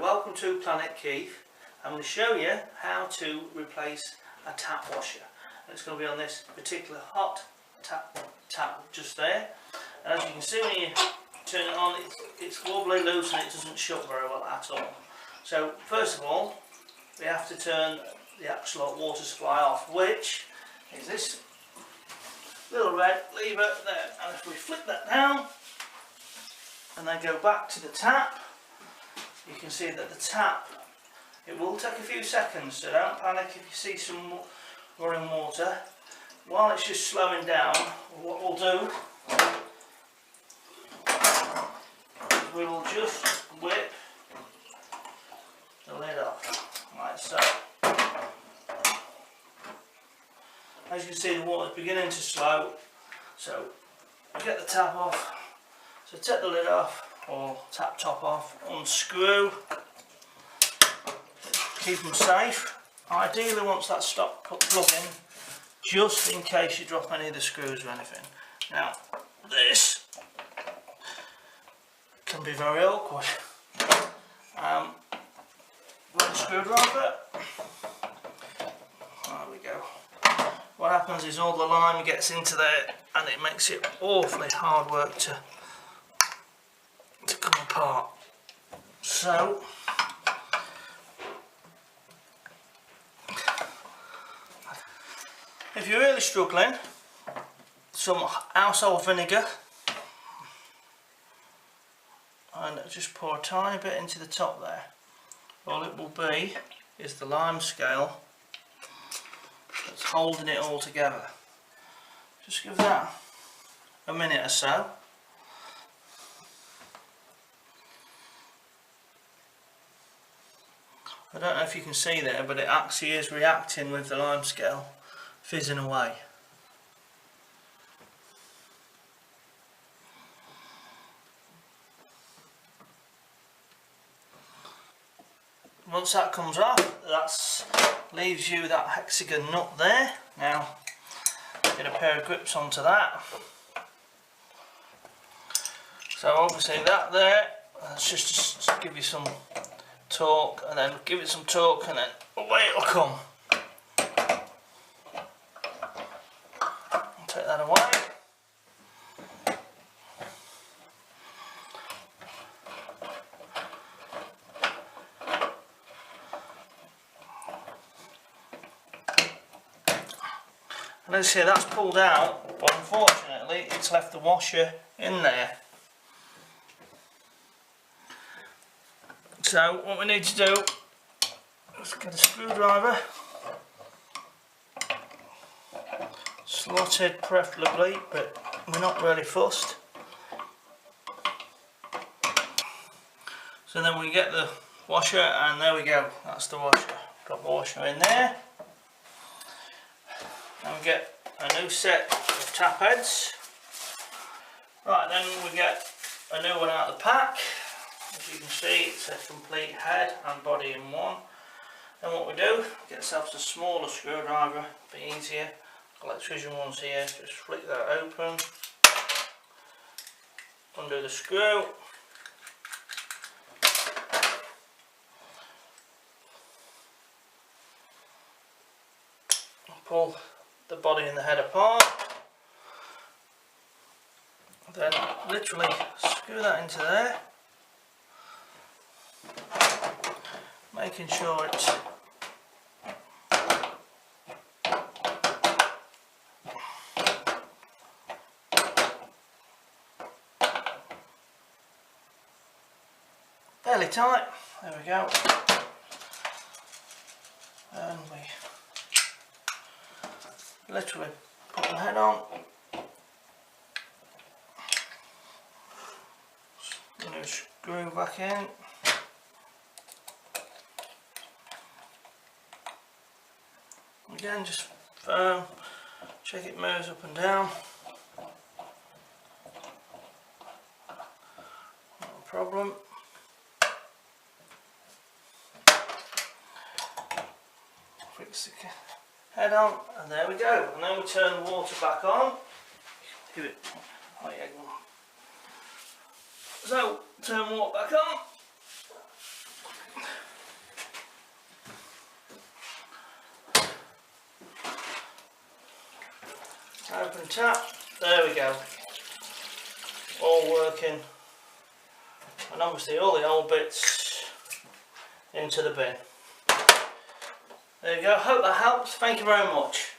Welcome to Planet Keith. I'm going to show you how to replace a tap washer. And it's going to be on this particular hot tap just there. And as you can see when you turn it on, it's wobbly loose and it doesn't shut very well at all. So first of all, we have to turn the actual water supply off, which is this little red lever there. And if we flip that down and then go back to the tap, you can see that the tap, it will take a few seconds, so don't panic if you see some running water. While it's just slowing down, what we'll do is we will just whip the lid off, like so. As you can see, the water's beginning to slow, so we get the tap off. So take the lid off, or tap top off, unscrew, keep them safe. Ideally once that's stopped, put plug in, just in case you drop any of the screws or anything. Now this can be very awkward. With a screwdriver, there we go. What happens is all the lime gets into there and it makes it awfully hard work to come apart. So if you're really struggling, some household vinegar, and just pour a tiny bit into the top there. All it will be is the lime scale that's holding it all together. Just give that a minute or so. I don't know if you can see there, but it actually is reacting with the lime scale fizzing away. Once that comes off, that leaves you that hexagon nut there. Now get a pair of grips onto that. So obviously that there, that's just to give you some torque, and then give it some torque, and then away it'll come. I'll take that away. And as you see, that's pulled out, but unfortunately it's left the washer in there. So what we need to do is get a screwdriver, slotted preferably, but we're not really fussed. So then we get the washer, and there we go, that's the washer. Got the washer in there. And we get a new set of tap heads. Right, then we get a new one out of the pack. As you can see, it's a complete head and body in one. Then what we do, get ourselves a smaller screwdriver, a bit easier. Electrician ones here, just flick that open, undo the screw, pull the body and the head apart, then literally screw that into there, making sure it's fairly tight. There we go. And we literally put the head on. New screw back in. Again, just firm, check it moves up and down. Not a problem. Fix the head on, and there we go. And then we turn the water back on. Give it. Oh yeah, go on. So turn water back on. Open tap, there we go. All working. And obviously all the old bits into the bin. There you go, hope that helps. Thank you very much.